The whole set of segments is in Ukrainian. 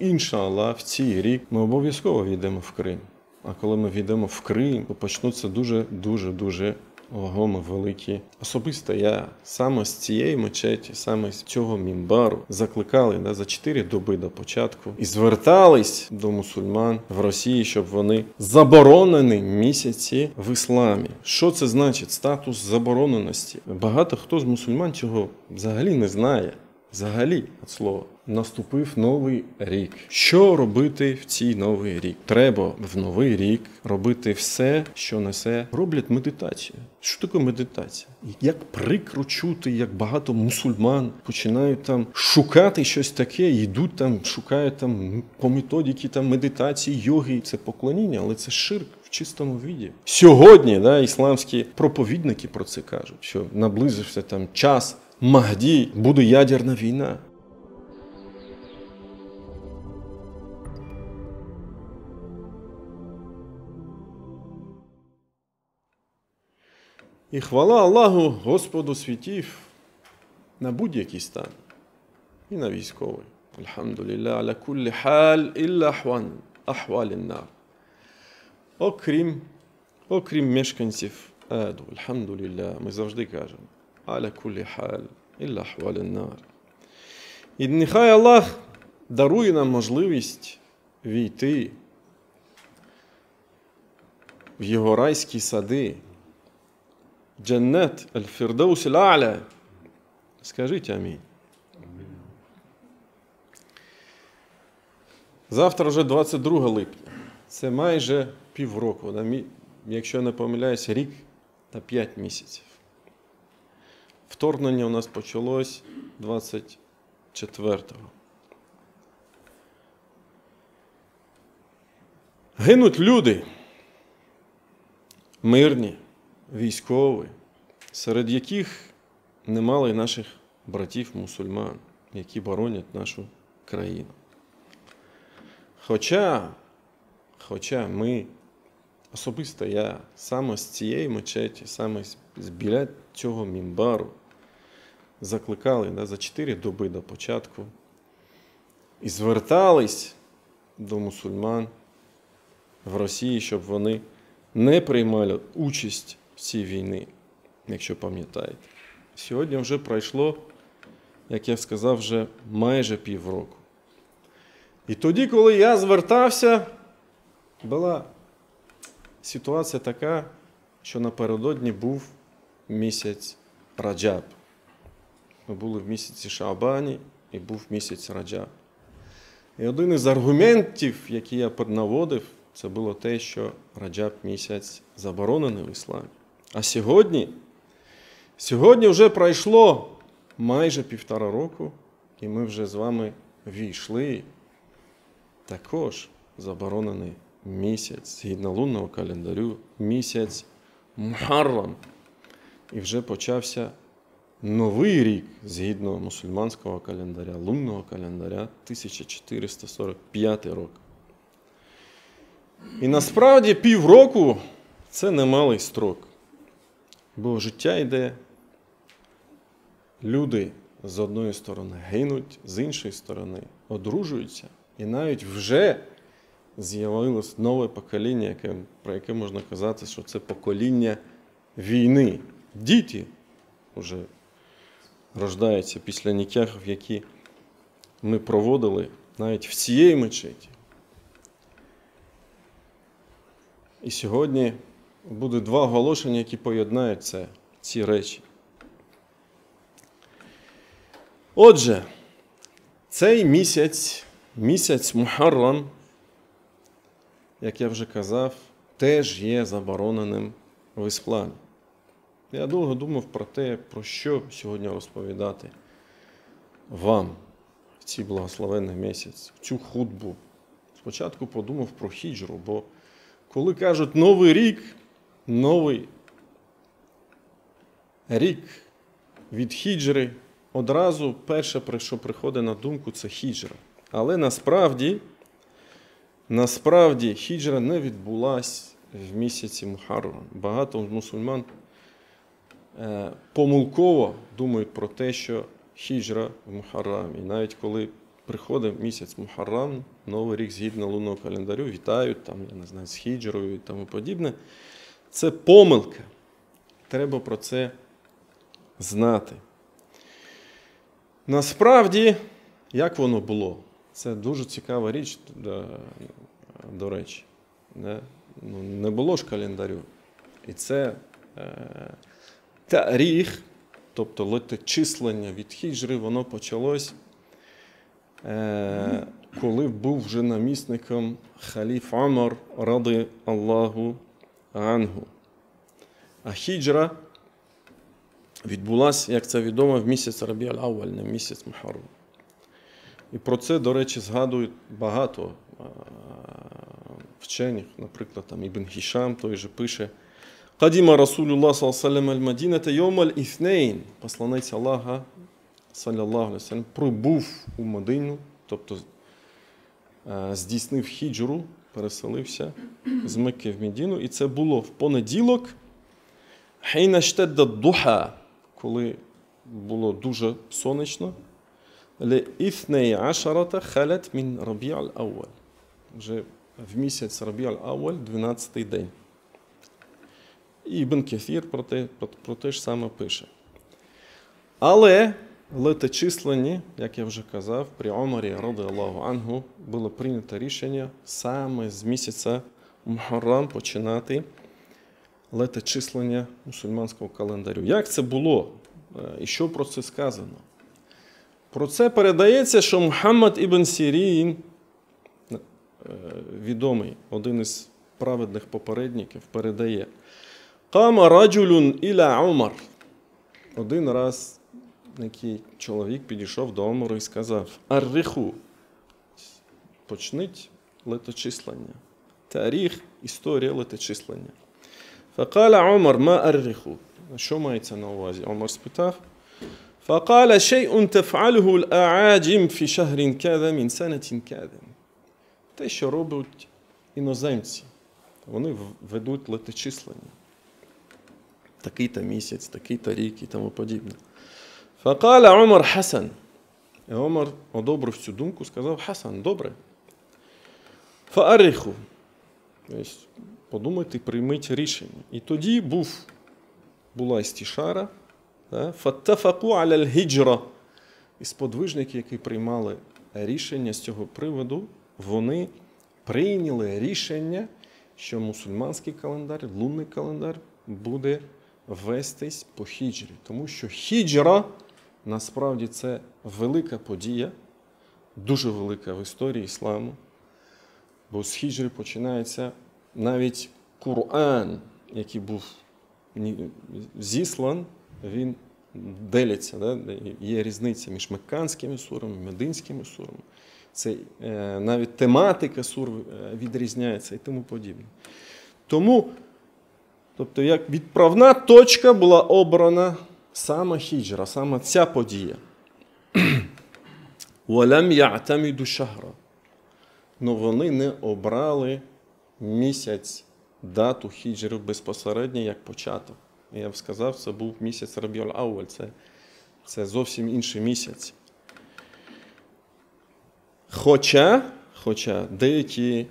Іншаллах, в цей рік ми обов'язково війдемо в Крим. А коли ми війдемо в Крим, то почнуться дуже вагомі, великі. Особисто я саме з цієї мечеті, саме з цього мінбару закликали за 4 доби до початку і звертались до мусульман в Росії, щоб вони заборонені місяці в ісламі. Що це значить? Статус забороненості. Багато хто з мусульман цього взагалі не знає. Взагалі, від слова. Наступив новий рік. Що робити в цей новий рік? Треба в новий рік робити все, що несе. Роблять медитацію. Що таке медитація? Як прикро чути, як багато мусульман починають там шукати щось таке, йдуть там, шукають там по методиці там медитації, йоги. Це поклоніння, але це ширк в чистому віді. Сьогодні ісламські проповідники про це кажуть, що наблизився там час Махді, буде ядерна війна. І хвала Аллаху, Господу світів, на будь-який стан. І на військовий. Альхамдулілlah, аля куллі халь, ілля ахвалін нар. Окрім мешканців аду, альхамдулілlah, ми завжди кажемо. Аля куллі халь, ілля ахвалін нар. І нехай Аллах дарує нам можливість війти в його райські сади, Джаннат аль-Фірдаус аль-А'ля. Скажіть амінь. Завтра вже 22 липня. Це майже півроку. Якщо не помиляюсь, рік та 5 місяців. Вторгнення у нас почалось 24-го. Гинуть люди. Мирні. Військові, серед яких немало й наших братів-мусульман, які боронять нашу країну. Хоча ми, особисто я, саме з цієї мечеті, саме біля цього мінбару, закликали за 4 доби до початку і звертались до мусульман в Росії, щоб вони не приймали участь в цій війні, якщо пам'ятаєте. Сьогодні вже пройшло, як я сказав, вже майже півроку. І тоді, коли я звертався, була ситуація така, що напередодні був місяць Раджаб. Ми були в місяці Шаабані і був місяць Раджаб. І один із аргументів, які я наводив, це було те, що Раджаб місяць заборонений в ісламі. А сьогодні вже пройшло майже 1,5 року, і ми вже з вами війшли також заборонений місяць, згідно лунного календарю, місяць Мухаррам. І вже почався новий рік, згідно мусульманського календаря, лунного календаря, 1445 рік. І насправді півроку – це немалий строк. Бо життя йде, люди з одної сторони гинуть, з іншої сторони одружуються. І навіть вже з'явилось нове покоління, про яке можна казати, що це покоління війни. Діти вже рождаються після нікахів, які ми проводили навіть в цієї мечеті. І сьогодні буде 2 оголошення, які поєднають ці речі. Отже, цей місяць Мухаррам, як я вже казав, теж є забороненим в ісламі. Я довго думав про те, про що сьогодні розповідати вам в цей благословенний місяць, в цю хутбу. Спочатку подумав про хіджру, бо коли кажуть новий рік від хіджри, одразу перше, що приходить на думку, це хіджра. Але насправді хіджра не відбулась в місяці Мухаррам. Багато мусульман помилково думають про те, що хіджра в Мухаррамі. Навіть коли приходить місяць Мухаррам, Новий рік згідно лунного календарю, вітають, там, я не знаю, з хіджрою і тому подібне. Це помилка. Треба про це знати. Насправді, як воно було? Це дуже цікава річ, до речі. Не було ж календарю. І це таріх, тобто леточислення від хіджри, воно почалось, коли був вже намісником халіф Умар, ради Аллаху ангу. А хіджра відбулася, як це відомо, в місяць Рабі аль-Авваль, не в місяць Мухаррам. І про це, до речі, згадують багато вчених, наприклад, там Ібн Хішам той же пише: «Кадіма Расулуллах саллаллаху алейхи аль-Мадіната йомаль іфнейн». Посланець Аллаха, саллаллаху алейхи вассалям, прибув у Медину, тобто здійснив хіджру, переселився з Мекки в Медину. І це було в понеділок, хейна штедда духа, коли було дуже сонячно, ле іфней ашарата халат мін Рабі аль-Авваль. Вже в місяць Рабі аль-Авваль, 12-й день. І Ібн Кафір про те ж саме пише. Але леточислені, як я вже казав, при Умарі, ради Аллаху ангу, було прийнято рішення саме з місяця Мухаррам починати леточислення мусульманського календарю. Як це було? І що про це сказано? Про це передається, що Мухаммад ібн Сірін, відомий, один із праведних попередників, передає: «Кама раджулюн іля Умар». Один раз який чоловік підійшов до Умару і сказав: «Арриху», почніть леточислення. Таріх – історія леточислення. Факаля Умар: «Ма арриху». Що мається на увазі? Умар спитав. Факаля: «Шей'ун таф'алюху аль-а'аджим фі шахрин кадha мін санатин кадha». Те, що роблять іноземці. Вони ведуть леточислення. Такий-то місяць, такий-то рік і тому подібне. Факаля Умар: «Хасан». І Умар одобрив цю думку, сказав: «Хасан, добре. Фаариху». Подумайте, прийміть рішення. І тоді була істишара. Фаттафаку аля аль-хіджра. І сподвижники, які приймали рішення з цього приводу, вони прийняли рішення, що мусульманський календар, лунний календар буде вестись по хіджрі. Тому що хіджра, насправді, це велика подія, дуже велика в історії ісламу. Бо з хіджри починається навіть Коран, який був зіслан, він делиться. Да? Є різниця між мекканськими сурами, мединськими сурами. Це навіть тематика сур відрізняється і тому подібне. Тому, тобто, як відправна точка була обрана саме хіджра, саме ця подія. «Валам я'таміду шахра». Но вони не обрали місяць, дату хіджри безпосередньо як початок. Я б сказав, це був місяць Рабі аль-Авваль, це зовсім інший місяць. Хоча деякі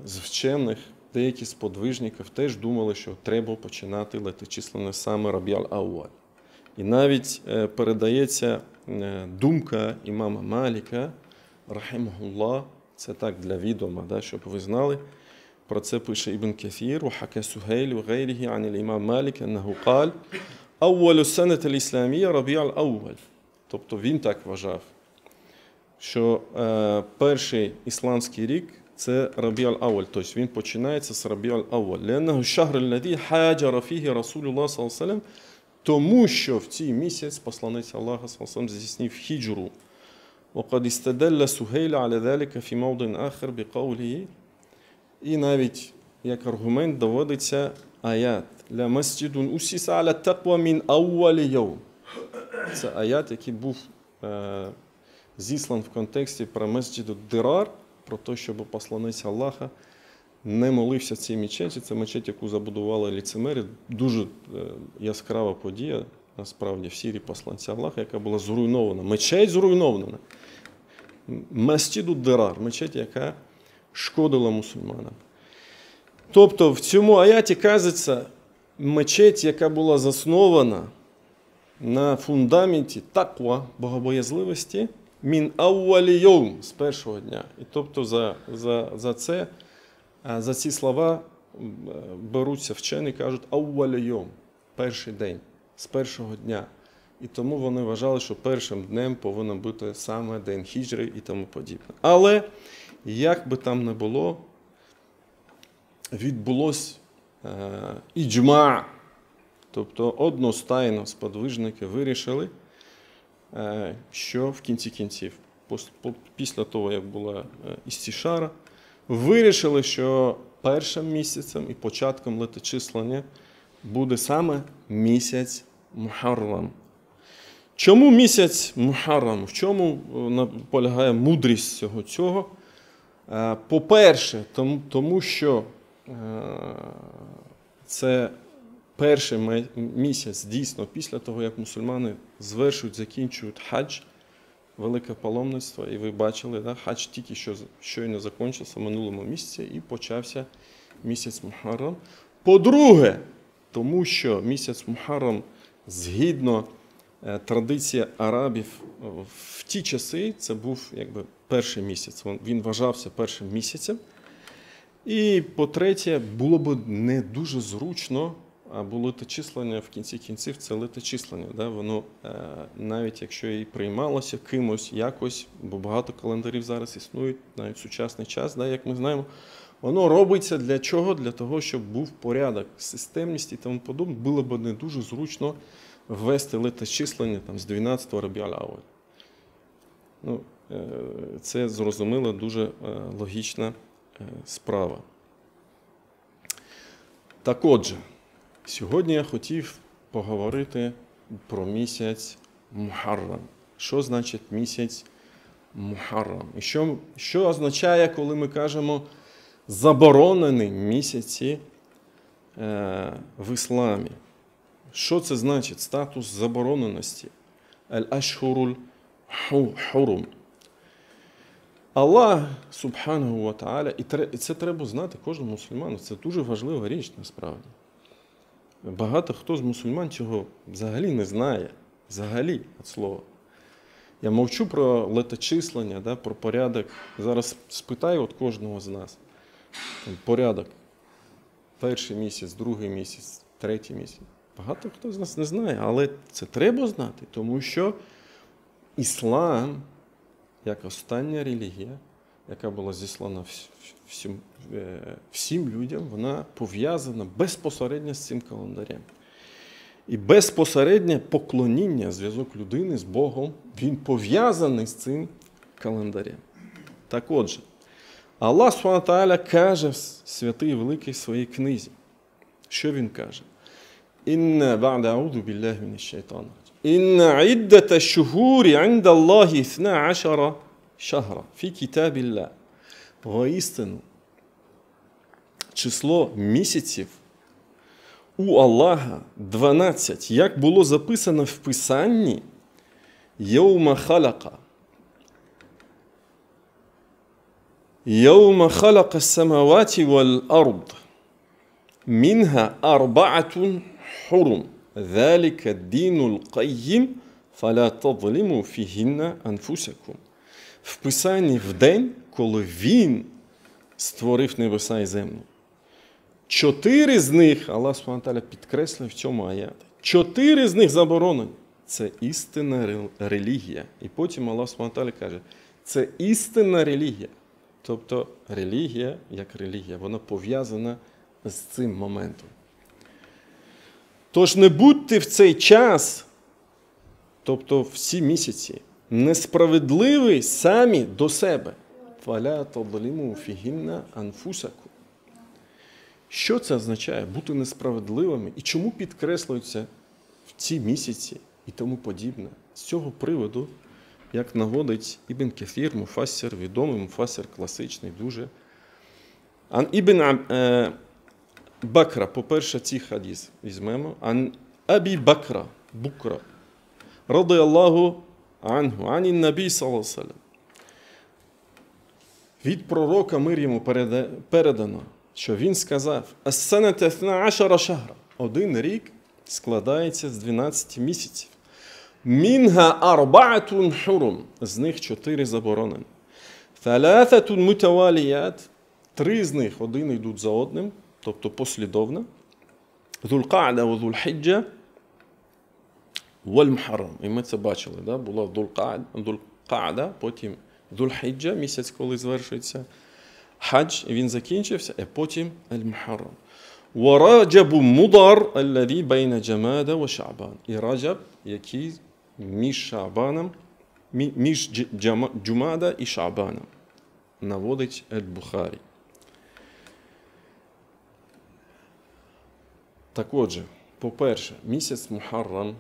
з вчених, деякі з подвижників теж думали, що треба починати леточислення саме Рабі аль-Авваль. І навіть передається думка імама Маліка, рахимахуллах, це так для відома, да, щоб ви знали. Про це пише Ібн Кафір, «Вахака Сухейль ва гайрихі ан імам Малік, аннаху каль, аввалу санат аль-ісламія Рабі аль-Авваль». Тобто він так вважав, що перший ісламський рік – це Рабі аль-Авваль, тобто він починається з Рабі аль-Авваль. «Ліаннаху шахр алладі хаджара фігі Расулуллах саллаллаху алейхи ва саллям», тому що в цей місяць посланець Аллаха саллаллаху алейхи ва саллям здійснив хіджру. وقد استدل سهيل على ذلك في موضع آخر بقوله. І навіть як аргумент доводиться аят: «Ля масджидун усіса аля тақва мін аввалі йовм». Це аят, який був зіслан в контексті про масджиду Дирар, про те, щоб посланець Аллаха не молився в цій мечеті. Це мечеть, яку забудували ліцемери. Дуже яскрава подія, насправді, в Сирії посланця Аллаха, яка була зруйнована. Мечеть зруйнована. Масджиду Дирар, мечеть, яка шкодила мусульманам. Тобто в цьому аяті кажеться, мечеть, яка була заснована на фундаменті таква, богобоязливості, мін ауалі йовм, з першого дня. І тобто за ці слова беруться вчені, кажуть ауалі йовм, перший день, з першого дня. І тому вони вважали, що першим днем повинен бути саме день хіджри і тому подібне. Але, як би там не було, відбулось іджма, тобто одностайно сподвижники вирішили, що в кінці кінців, після того, як була істішара, вирішили, що першим місяцем і початком леточислення буде саме місяць Мухаррам. Чому місяць Мухаррам? В чому полягає мудрість всього цього? По-перше, тому що це перший місяць дійсно після того, як мусульмани звершують, закінчують хадж, велике паломництво, і ви бачили, да, хадж тільки що щойно закінчився в минулому місяці і почався місяць Мухаррам. По-друге, тому що місяць Мухаррам, згідно традиції арабів в ті часи, це був якби перший місяць, він вважався першим місяцем. І по-третє, було б не дуже зручно, або леточислення в кінці кінців це леточислення. Да? Воно, навіть якщо і приймалося кимось якось, бо багато календарів зараз існують, навіть в сучасний час, да, як ми знаємо, воно робиться для чого? Для того, щоб був порядок, системність і тому подобне. Було б не дуже зручно ввести леточислення там, з 12-го Рабі'аль-Авваль. Ну, це, зрозуміло, дуже логічна справа. Так отже, сьогодні я хотів поговорити про місяць Мухаррам. Що значить місяць Мухаррам? І що означає, коли ми кажемо заборонені місяці в ісламі? Що це значить? Статус забороненості. Аль-Ашхуруль Хурум. Аллах, субханаху ва та'аля, і це треба знати кожному мусульману, це дуже важлива річ насправді. Багато хто з мусульман цього взагалі не знає, взагалі, від слова. Я мовчу про леточислення, да, про порядок. Зараз спитаю от кожного з нас. Порядок. Перший місяць, другий місяць, третій місяць. Багато хто з нас не знає, але це треба знати, тому що іслам, як остання релігія, яка була зіслана всім людям, вона пов'язана безпосередньо з цим календарем. І безпосереднє поклоніння, зв'язок людини з Богом, він пов'язаний з цим календарем. Так отже, Аллах Субхану ва Тааля каже в святий великій своїй книзі. Що він каже? «Інна бa'да а'уду білляхі мінаш шайтана». «Інна іддата шухурі інда Аллахі 12 шахра фі кітабіллах». Воістину, число місяців у Аллаха 12, як було записано в Писанні, «Йоума халака». «Йоума халака самаваті вал ард». «Мінга арба'атун хурум». «Заліка дінул qayyim, фаля тадлиму фігінна анфусакум». В Писанні в день, коли він створив небеса і землю. 4 з них, Аллах Субхану ва Тааля підкреслює в цьому аяті, 4 з них заборонені. Це істинна релігія. І потім Аллах Субхану ва Тааля каже, це істинна релігія. Тобто релігія, як релігія, вона пов'язана з цим моментом. Тож не будьте в цей час, тобто в ці місяці, несправедливі самі до себе. «Фаля тадлиму фігінна анфусаку». Що це означає? Бути несправедливими. І чому підкреслюються в ці місяці і тому подібне? З цього приводу, як наводить Ібн Кафір, муфассир, відомий муфассир, класичний дуже. Ан Ібн Бакра, по-перше, цей хадіс візьмемо. Ан Абі Бакра, Букра, ради Аллаху анху, ані набі саллаллаху алейхи ва саллям. Від пророка мир йому передано, що він сказав: «Ас-саната 12 шахра». Один рік складається з 12 місяців. «Мінга арбаатун хурум». З них 4 заборонені. «Талататун мутаваліят». 3 з них один йдуть за одним, тобто послідовно. «Зуль-Ка'да ва Зуль-Хіджа валь-Мухаррам». І ми це бачили, да? Була Зуль-Ка'да, потім Зуль-Хіджа, місяць, коли звершується хадж, і він закінчився, а потім Аль-Мухаррам. Ва Раджабу Мудар, алладі байна Джамада ва Ша'бан. І Раджаб, який між Ша'баном, між Джумада і Ша'баном, наводить Аль-Бухарі. Так отже, по-перше, місяць Мухаррам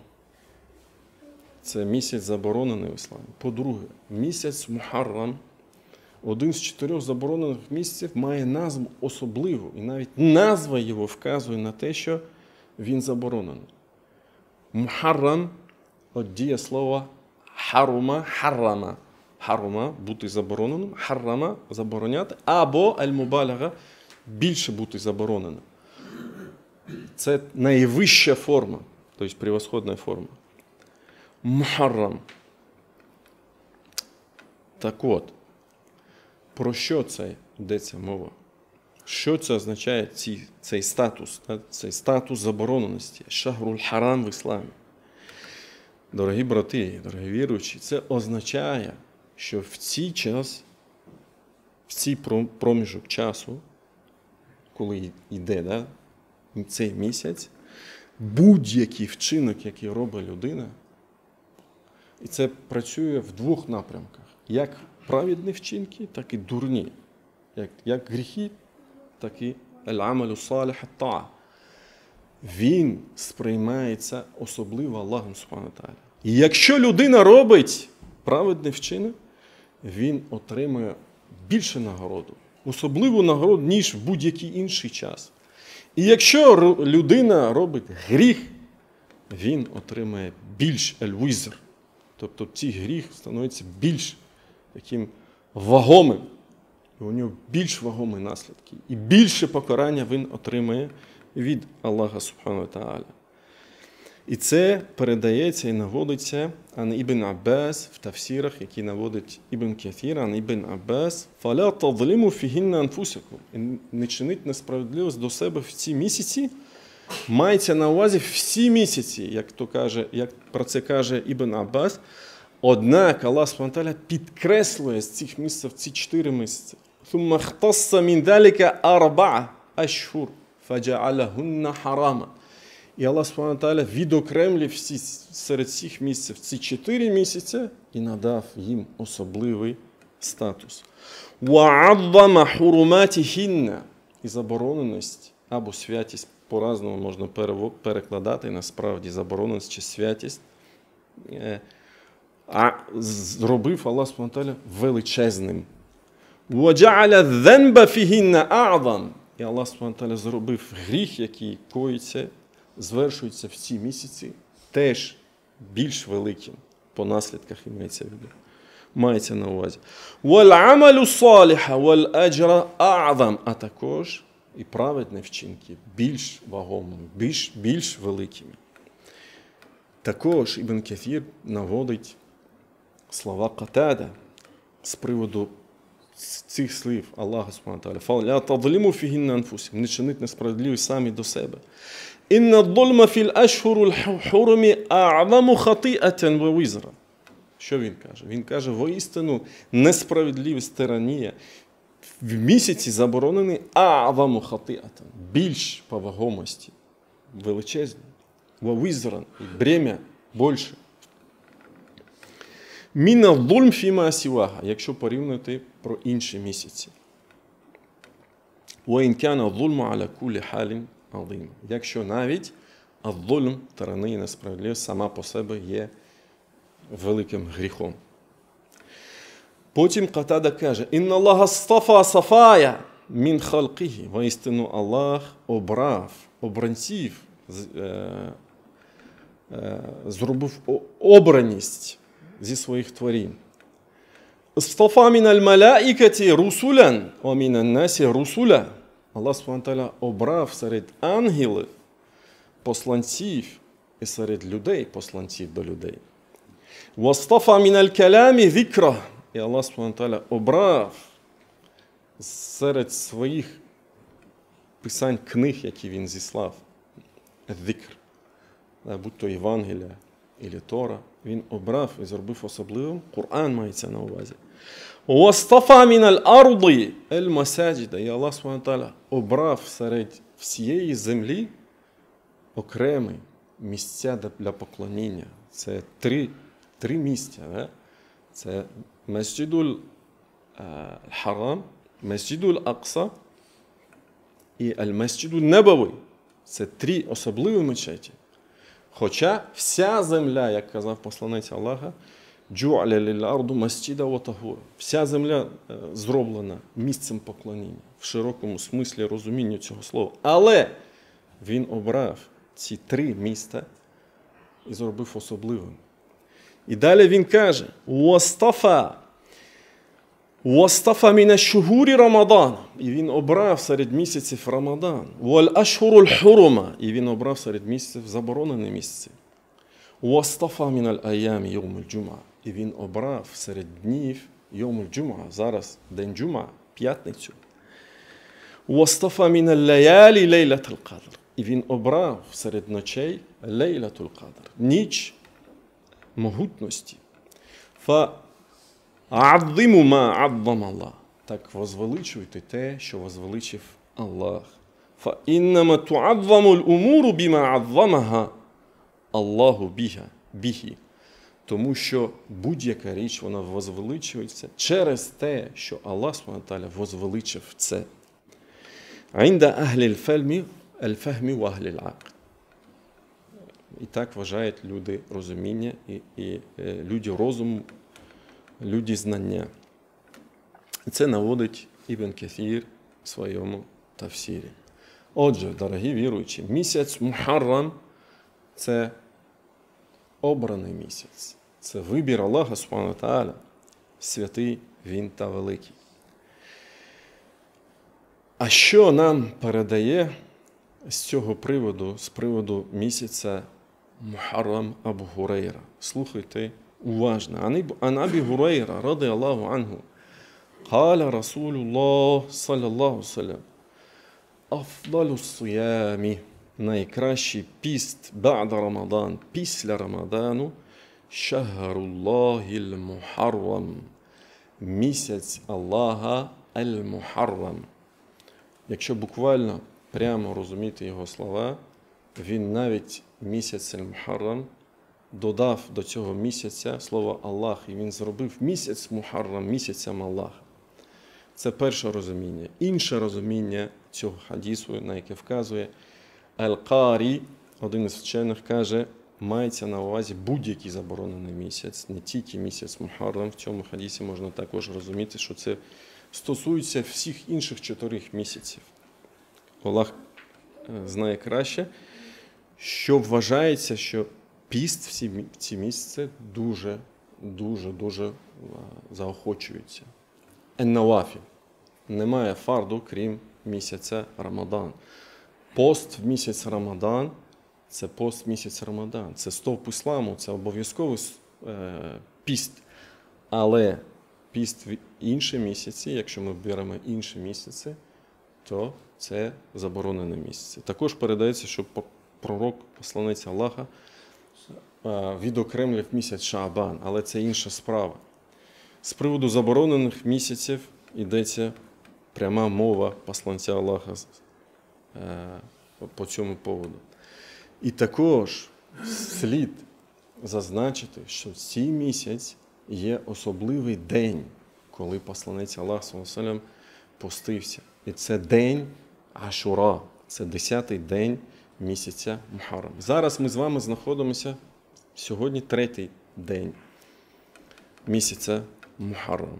– це місяць заборонений в ісламі. По-друге, місяць Мухаррам, один з 4 заборонених місяців, має назву особливу. І навіть назва його вказує на те, що він заборонений. Мухаррам от діє слова харума, харрама. Харума – бути забороненим, харрама – забороняти, або аль-мубалага – більше бути забороненим. Це найвища форма, тобто превосходна форма. Мухаррам. Так от, про що це йдеться мова? Що це означає цей статус забороненості? Шахруль харам в ісламі. Дорогі брати, дорогі віруючі, це означає, що в цей проміжок часу, коли йде, цей місяць, будь-який вчинок, який робить людина, і це працює в 2 напрямках. Як праведні вчинки, так і дурні. Як гріхи, так і аль-амалю саліх ат-та'a. Він сприймається особливо Аллахом Субхану ва Та'аля. І якщо людина робить праведний вчинок, він отримує більше нагороду. Особливу нагороду, ніж в будь-який інший час. І якщо людина робить гріх, він отримає більш аль-візр. Тобто цей гріх становиться більш таким вагомим. І у нього більш вагомі наслідки. І більше покарання він отримає від Аллаха Субхану ва Та'аля. І це передається і наводиться ан Ібн Аббас в тафсірах, які наводить Ібн Кафір, ан Ібн Аббас. «Фаля тадлиму фігінна анфусикум». Не чинить несправедливість до себе в ці місяці. Мається на увазі всі місяці, як про це каже Ібн Аббас. Однак Аллах Субхану ва Та'аля підкреслює з цих місяців ці 4 місяці. «Thumma ikhtassa min dhalika 4 ashhur фаджа'алахунна харама». І Аллах Субхану ва Та'аля відокремлив серед цих місяців ці 4 місяці і надав їм особливий статус. «Ва'аддама хуруматихінна». І забороненість або святість по-разному можна перекладати, насправді забороненість чи святість. А зробив Аллах Субхану ва Та'аля величезним. «Ваджа'аля дhanба фіхінна а'зам». І Аллах Субхану ва Та'аля зробив гріх, який коїться, звершується в ці місяці, теж більш великим по наслідках мається на увазі. «Валь-амалю саліха валь-аджра а'зам». А також і праведні вчинки більш вагомими, більш великими. Також Ібн Кафір наводить слова Катада з приводу цих слів Аллаха Субхану ва Та'аля. «Фаля тадлиму фігінна анфусикум». Не чинить несправедливість самі до себе. «Інна ад-дульма філ ашхурul хурумі а'заму хати'атан ва візра». Що він каже? Він каже, воістину несправедливість, тиранія в місяці заборонений а'заму хати'атан. Більш по вагомості. Величезний. Ва візран. Бремя більше. «Міна ад-дульм фіма сівага», якщо порівняти про інші місяці. «Ва ін кана ад-дульму аля кулі халін азим». Якщо навіть ад-дульм, тиранія, несправедливість сама по себе є великим гріхом. Потім Катада каже: «Інна Аллаха стафа сафая мін халқихі». Воістину Аллах обрав обранців, зробив обраність зі своїх творінь. Істафа міналь малаїкаті русулян, ва мінан насі русуля. Аллах Субхану ва Тааля обрав серед ангелів посланців і серед людей посланців до людей. Вастафа міналь каламі зікра. І Аллах Субхану ва Тааля обрав серед своїх писань книг, які він зіслав, зікр, будь то Євангелія, або Тора, він обрав і зробив особливим. Коран мається на увазі. «Вастафа міналь арди ель-масаджида». І Аллах Субхану ва Тааля обрав серед всієї землі окремі місця для поклоніння. Це три місця. Не? Це Масджидуль Харам, Масджидуль Акса і Аль-Масджидуль Набаві. Це три особливі мечеті. Хоча вся земля, як казав посланець Аллаха, «Джу'аля ліль-арду масджида ва тахура». Вся земля зроблена місцем поклоніння, в широкому смислі розуміння цього слова. Але він обрав ці три міста і зробив особливим. І далі він каже: «Вастафа міна шухурі Рамадан». І він обрав серед місяців Рамадан. «Валь ашхуруль хурума». І він обрав серед місяців заборонені місяці. «Вастафа міналь аямі йомуль джум'a». І він обрав серед днів йомуль джум'a. Зараз день джум'a, п'ятницю. «Вастафа міналь лаялі лейлатуль кадр». І він обрав серед ночей лейлатуль кадр. Ніч могутності. «А'адзиму ма а'адзама Аллах». Так возвеличуйте те, що возвеличив Аллах. «Фаіннама ту'адзаму l'умуру біма а'адзамаха Аллаху біхі». Тому що будь-яка річ, вона возвеличується через те, що Аллах Субхану ва Тааля возвеличив це. «Інда ахлі аль-фахмі ва ахлі аль-акл». І так вважають люди розуміння і люди розуму, люди знання. Це наводить Ібн Каthір в своєму тафсірі. Отже, дорогі віруючі, місяць Мухаррам – це обраний місяць. Це вибір Аллаха Субхану ва Тааля. Святий він та великий. А що нам передає з цього приводу, з приводу місяця Мухаррам Абу Гурейра? Слухайте уважно. Ан Абі Гурейра, ради Аллаху анху, قال رسول الله صلى الله عليه وسلم: أفضل الصيام، найкращий піст بعد Рамадан, після Рамадану, шахруллахі аль-Мухаррам, місяць Аллаха аль-Мухаррам. Якщо буквально прямо розуміти його слова, він навіть місяць аль-Мухаррам додав до цього місяця слово Аллах, і він зробив місяць Мухаррам місяцем Аллаха. Це перше розуміння. Інше розуміння цього хадісу, на яке вказує Аль-Карі, один із вчених, каже, мається на увазі будь-який заборонений місяць, не тільки місяць Мухаррам. В цьому хадісі можна також розуміти, що це стосується всіх інших 4 місяців. Аллах знає краще, що вважається, що піст в ці місяці дуже заохочується. Ен-Навафіль. Немає фарду, крім місяця Рамадан. Пост в місяць Рамадан – це пост в місяць Рамадан. Це стовп ісламу, це обов'язковий піст. Але піст в інші місяці, якщо ми беремо інші місяці, то це заборонені місяці. Також передається, що пророк, посланець Аллаха, відокремлив місяць Шаабан, але це інша справа. З приводу заборонених місяців йдеться пряма мова посланця Аллаха по цьому поводу. І також слід зазначити, що цей місяць є особливий день, коли посланець Аллаха саллаллаху алейхи постився. І це день Ашура, це 10-й день місяця Мухаррам. Зараз ми з вами знаходимося сьогодні 3-й день місяця Мухаррам.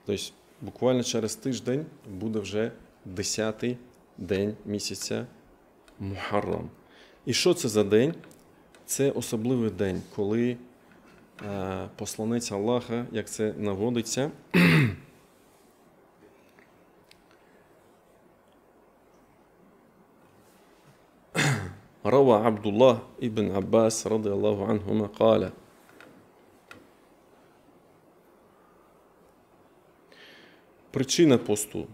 Тобто буквально через тиждень буде вже 10-й день місяця Мухаррам. І що це за день? Це особливий день, коли посланець Аллаха, як це наводиться. روى عبد الله ابن عباس رضي الله عنهما قال причина посту.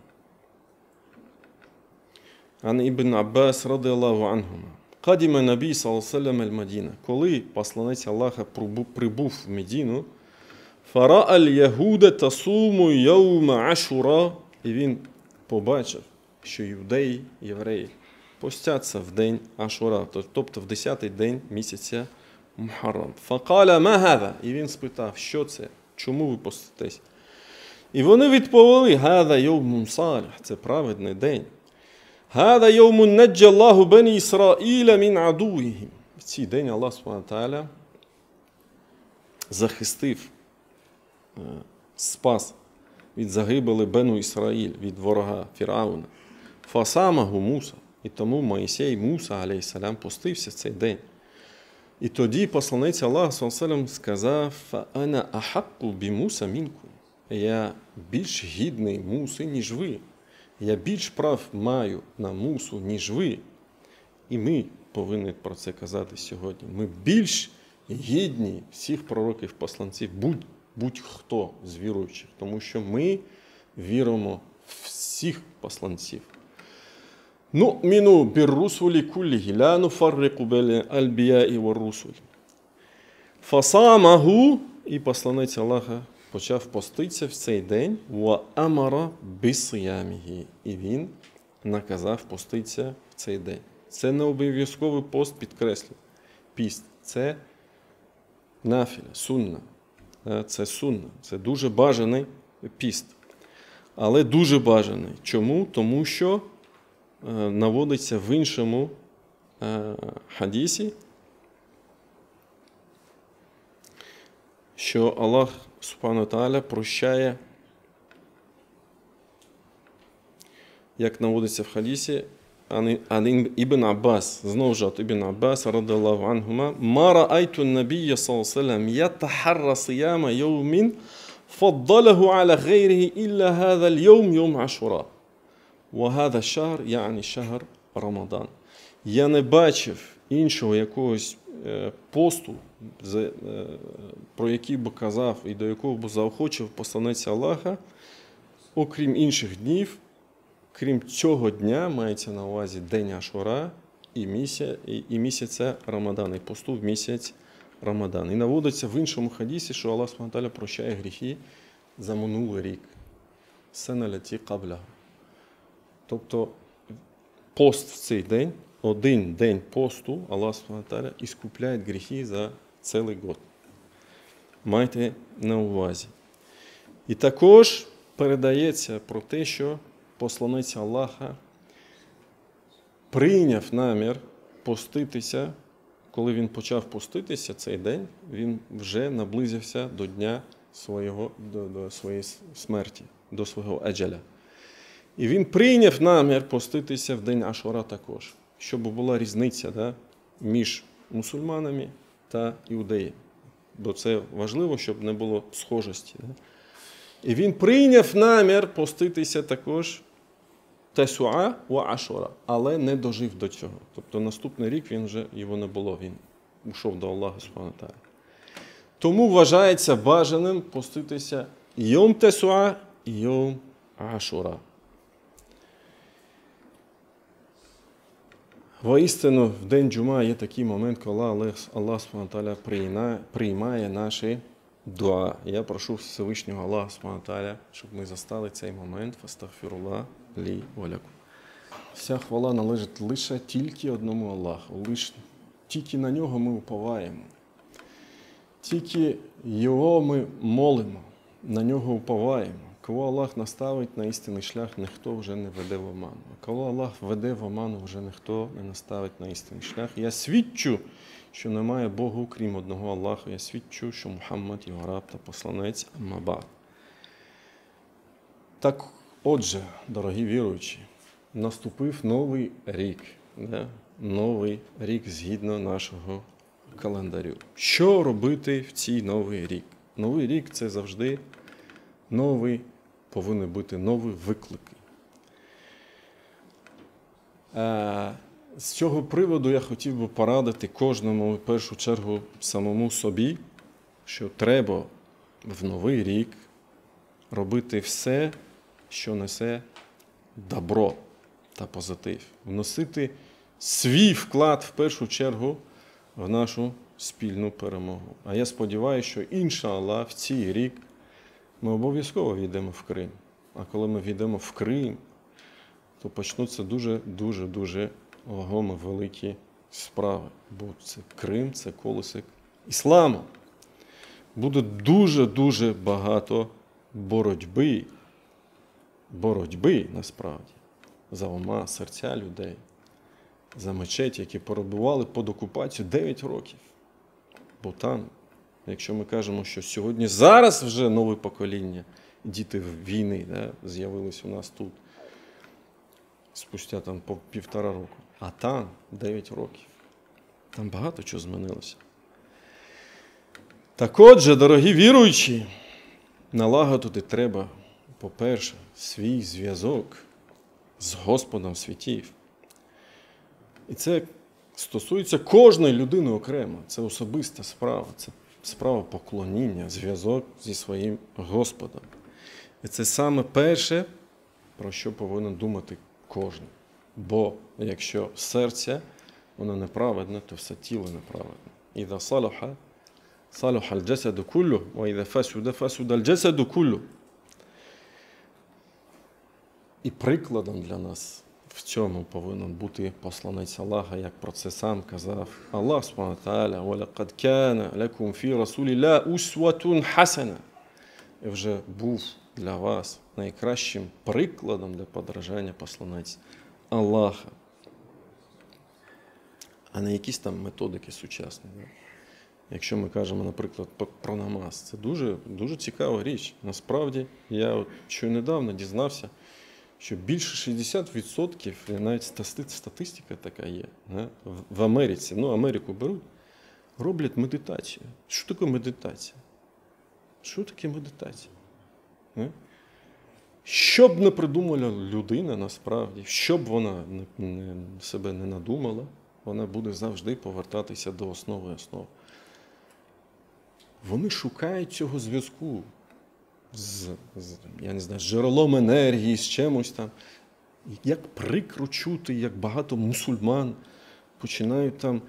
عن ابن عباس رضي الله عنهما قدم النبي صلى الله عليه وسلم المدينة. Коли посланець Аллаха прибув в Медину, فرأى اليهود تصوم يوم عاشوراء, і він побачив, що юдеї, євреї постяться в день Ашура, тобто в 10-й день місяця Мухаррам. فقال ما هذا, і він спитав, що це, чому ви поститесь? І вони відповіли: هذا يوم صالح, це праведний день. هذا يوم نجى الله بني إسرائيل من عدوهم. В цей день Аллах Субхану ва Тааля захистив, спас від загибели Бену Ісраїль, від ворога Фірауна. Фасамаху Муса. І тому Моїсей, Муса, алейхіссалям, постився цей день. І тоді посланець Аллаха саллаллаху сказав: «Фаана ахакку бі Муса мінкум». Я більш гідний Муси, ніж ви. Я більш прав маю на Мусу, ніж ви. І ми повинні про це казати сьогодні. Ми більш гідні всіх пророків-посланців, будь-хто з віруючих, тому що ми віримо в всіх посланців. Ну'міну бір-русулі кулліхі, ла нуфаррику бейна аль-анбія'i вар-русуль. Фасамаху, і посланець Аллаха почав поститися в цей день, ва амара бисияміхі, і він наказав поститися в цей день. Це не обов'язковий пост, підкреслю. Піст – це нафіля, сунна. Це сунна, це дуже бажаний піст. Але дуже бажаний. Чому? Тому що наводиться в іншому хадісі, що Аллах Субхану ва Тааля прощає, як наводиться в хадісі, Ібн Аббас, знову ж Ібн Аббас, радіаллаху анхума, «Ма раайту набія саллаллаху алейхи ва саллям ятахарра сияма йовмін фаддаlahu аля гайрихі ілля хаза л-йовм йовм Ашура. Ва хаза шахр, я'ні шахр Рамадан». Я не бачив іншого якогось посту, про який би казав і до якого би заохочив посланець Аллаха, окрім інших днів, крім цього дня, мається на увазі день Ашура і місяця Рамадан, і посту в місяць Рамадан. І наводиться в іншому хадісі, що Аллах Субхану ва Тааля прощає гріхи за минулий рік. Сана латі кабля. Тобто пост в цей день, один день посту, Аллах Субхану ва Тааля іскупляє гріхи за цілий год. Майте на увазі. І також передається про те, що посланець Аллаха прийняв намір поститися. Коли він почав поститися цей день, він вже наблизився до дня до своєї смерті, до свого аджаля. І він прийняв намір поститися в день Ашура також, щоб була різниця між мусульманами та іудеями. Бо це важливо, щоб не було схожості. І він прийняв намір поститися також Тасуа ва Ашура, але не дожив до цього. Тобто наступний рік він вже його не було, він ушов до Аллаха Субхану ва Тааля. Тому вважається бажаним поститися Йом Тасуа і Йом Ашура. Воістину, в день Джума є такий момент, коли Аллах Субхану ва Тааля приймає наші дуа. Я прошу Всевишнього Аллаха Субхану ва Тааля, щоб ми застали цей момент. Фастагфіруллах лі ва лакум. Вся хвала належить лише тільки одному Аллаху. Тільки на нього ми уповаємо. Тільки його ми молимо, на нього уповаємо. Кого Аллах наставить на істинний шлях, ніхто вже не веде в оману. А коли Аллах веде в оману, вже ніхто не наставить на істинний шлях. Я свідчу, що немає Бога, крім одного Аллаха. Я свідчу, що Мухаммад його раб та посланець, амма ба'д. Так, отже, дорогі віруючі, наступив новий рік. Новий рік згідно нашого календарю. Що робити в цей новий рік? Новий рік – це завжди повинні бути нові виклики. З цього приводу я хотів би порадити кожному, в першу чергу, самому собі, що треба в новий рік робити все, що несе добро та позитив. Вносити свій вклад, в першу чергу, в нашу спільну перемогу. А я сподіваюся, що, іншаллах, в цей рік ми обов'язково війдемо в Крим. А коли ми війдемо в Крим, то почнуться дуже вагомі, великі справи. Бо це Крим, це колесик ісламу. Буде дуже багато боротьби, насправді, за ума, серця людей, за мечеті, які перебували під окупацією 9 років. Бо там, якщо ми кажемо, що сьогодні, зараз вже нове покоління, діти війни, з'явились у нас тут, спустя там по 1,5 року. А там 9 років. Там багато чого змінилося. Так отже, дорогі віруючі, налагодити треба, по-перше, свій зв'язок з Господом світів. І це стосується кожної людини окремо. Це особиста справа, це справа поклоніння, зв'язок зі своїм Господом. І це саме перше, про що повинен думати кожен. Бо якщо серце, воно неправедне, то все тіло неправедне. «Іза салаха, салаха аль-джасаду куллю, ва іза фасуда, фасуда аль-джасаду куллю». І прикладом для нас в цьому повинен бути посланець Аллаха, як про це сам казав Аллах субхану ва тааля: «Валакад кана лакум фі расуліллахі усватун хасана». І вже був для вас найкращим прикладом для подражання посланець Аллаха, а не якісь там методики сучасні. Якщо ми кажемо, наприклад, про намаз, це дуже цікава річ. Насправді, я що недавно дізнався, що більше 60%, навіть статистика така є, в Америці, Америку беруть, роблять медитацію. Що таке медитація? Що таке медитація? Що б не придумала людина насправді, що б вона себе не надумала, вона буде завжди повертатися до основи основ. Вони шукають цього зв'язку з джерелом енергії, з чимось там. Як прикро чути, як багато мусульман починають там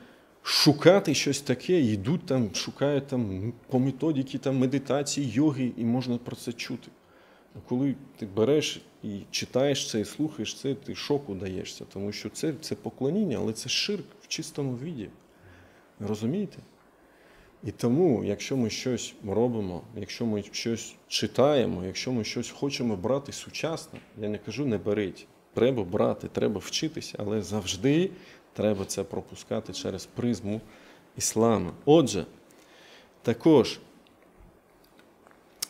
шукати щось таке, йдуть там, шукають там по методиці там, медитації, йоги, і можна про це чути. А коли ти береш і читаєш це, і слухаєш це, ти шоку даєшся, тому що це поклоніння, але це ширк в чистому віді. Розумієте? І тому, якщо ми щось робимо, якщо ми щось читаємо, якщо ми щось хочемо брати сучасно, я не кажу не беріть, треба брати, треба вчитися, але завжди треба це пропускати через призму ісламу. Отже, також,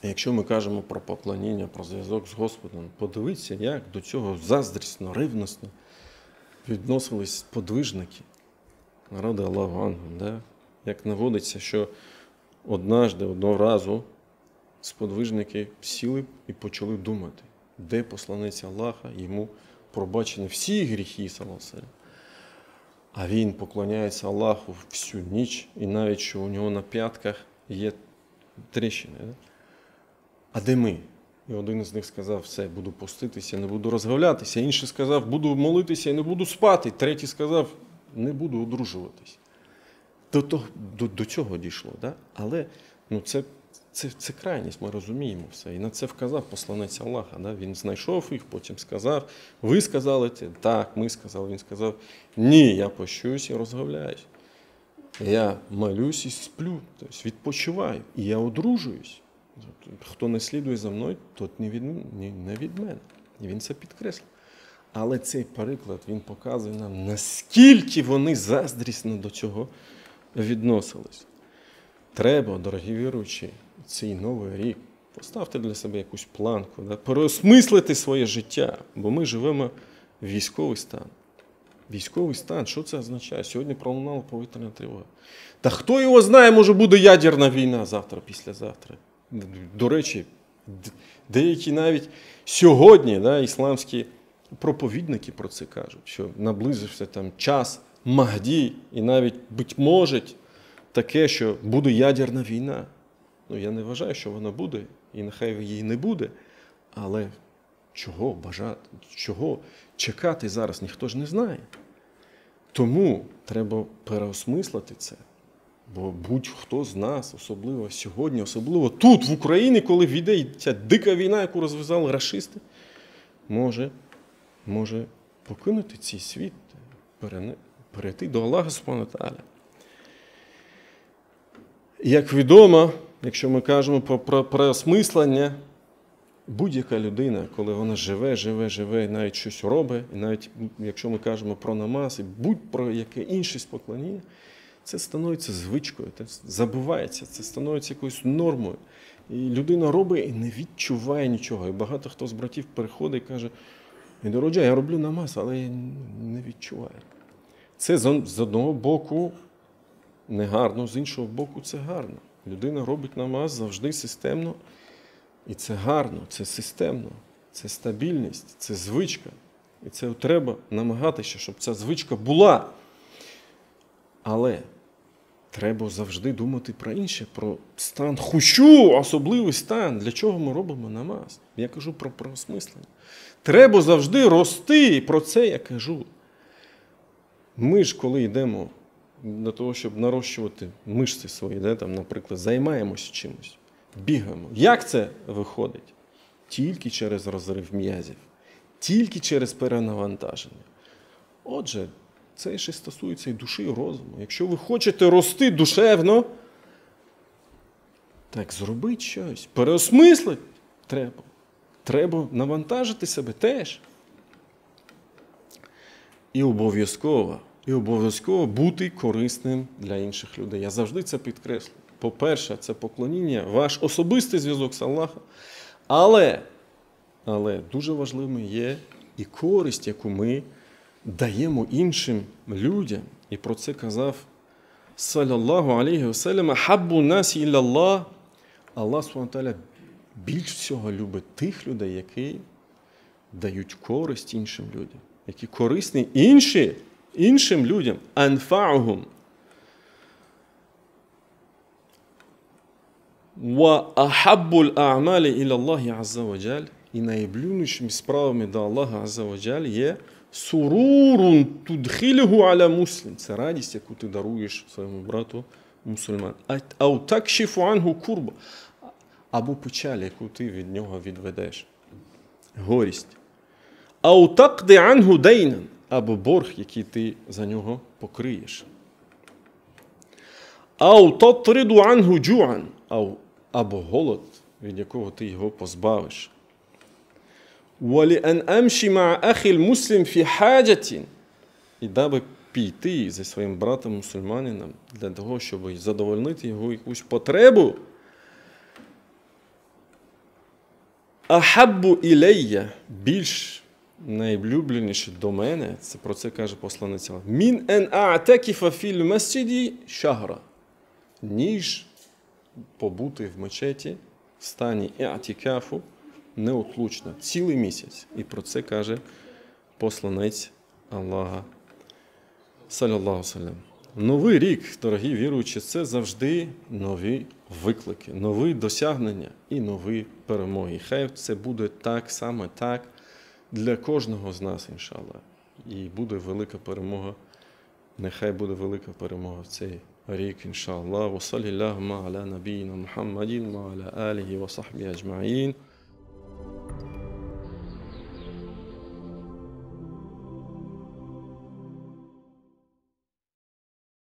якщо ми кажемо про поклоніння, про зв'язок з Господом, подивіться, як до цього заздрісно, ревностно відносились подвижники. Ради Аллаху анхум, да? Як наводиться, що одного разу сподвижники сіли і почали думати, де посланець Аллаха, йому пробачені всі гріхи, саллаллаху алейхи ва саллям. А він поклоняється Аллаху всю ніч, і навіть, що у нього на п'ятках є тріщини. Да? А де ми? І один із них сказав: все, буду поститися, не буду розгавлятися. Інший сказав: буду молитися і не буду спати. Третій сказав: не буду одружуватись. До цього дійшло. Да? Але це крайність, ми розуміємо все. І на це вказав посланець Аллаха. Да? Він знайшов їх, потім сказав: ви сказали це? Так, ми сказали. Він сказав: ні, я пощусь і розгавляюсь. Я молюсь і сплю, тобто відпочиваю, і я одружуюсь. Хто не слідує за мною, тот не від мене. І він це підкреслив. Але цей приклад, він показує нам, наскільки вони заздрісно до цього відносились. Треба, дорогі віруючі, цей новий рік поставте для себе якусь планку, да? Переосмислити своє життя, бо ми живемо в військовий стан. Військовий стан, що це означає? Сьогодні пролунала повітряна тривога. Та хто його знає, може буде ядерна війна завтра, післязавтра. До речі, деякі навіть сьогодні ісламські проповідники про це кажуть, що наблизився там час Махді, і навіть, буть може, таке, що буде ядерна війна. Я не вважаю, що вона буде, і нехай її не буде, але чого бажати, чого чекати зараз, ніхто ж не знає. Тому треба переосмислити це. Бо будь-хто з нас, особливо сьогодні, особливо тут, в Україні, коли війде ця дика війна, яку розв'язали рашисти, може покинути цей світ, перейти до Аллаха Субхану ва Тааля. Як відомо, якщо ми кажемо про переосмислення, будь-яка людина, коли вона живе, і навіть щось робить, і навіть якщо ми кажемо про намаз, і будь-про яке інше споклоніння, це становиться звичкою, це забувається, це становиться якоюсь нормою. І людина робить і не відчуває нічого. І багато хто з братів приходить і каже: «Дорогой, я роблю намаз, але я не відчуваю». Це з одного боку негарно, з іншого боку це гарно. Людина робить намаз завжди системно, і це гарно, це системно, це стабільність, це звичка. І це треба намагатися, щоб ця звичка була. Але треба завжди думати про інше, про стан хущу, особливий стан. Для чого ми робимо намаз? Я кажу про переосмислення. Треба завжди рости, про це я кажу. Ми ж, коли йдемо для того, щоб нарощувати мишці свої, наприклад, займаємося чимось, бігаємо. Як це виходить? Тільки через розрив м'язів, тільки через перенавантаження. Отже, це ще стосується і душі, і розуму. Якщо ви хочете рости душевно, так зробіть щось, переосмислити треба. Треба навантажити себе теж. І обов'язково бути корисним для інших людей. Я завжди це підкреслюю. По-перше, це поклоніння, ваш особистий зв'язок з Аллахом. Але дуже важливим є і користь, яку ми даємо іншим людям. І про це казав саллаллаху алейхі вассалям: «Ахаббу насі ілляллах». Аллах Субхану ва Тааля більш всього любить тих людей, які дають користь іншим людям, які корисні іншим людям. Анфа'ухум. Ва ахаббул а'малі ілляллахі азза ва джаль. І найблюбнішими справами до Аллаха азза ва джаль є сурурун тудхилюху аля муслим. Це радість, яку ти даруєш своєму брату мусульман. Ау такшифу анху курба. Або печаль, яку ти від нього відведеш. Горість. Ау тaqdi анху дейнан. Або борг, який ти за нього покриєш. Ау татриду анху джу'ан. Або голод, від якого ти його позбавиш. وَلِأَنْ أَمْشِ مَعَ أَخِي الْمُسْلِمِ فِي حَاجَةٍ. І даби піти зі своїм братом-мусульманином для того, щоб задовольнити його якусь потребу. «Ахаббу ілейя» більш найблюбленіше до мене, це про це каже посланець Аллаха, «Мін ен а'такіфа філ масджиді шахра», ніж побути в мечеті в стані і'тикафу неотлучно, цілий місяць. І про це каже посланець Аллаха, саллаллаху салям. Новий рік, дорогі віруючі, це завжди нові виклики, нові досягнення і нові перемоги. Хай це буде так, саме так для кожного з нас, іншаллах. І буде велика перемога, нехай буде велика перемога в цей рік, іншаллах. Ва саллаллаху аля набійна Мухаммадін ва аля аліхі ва сахбі аджмаїн.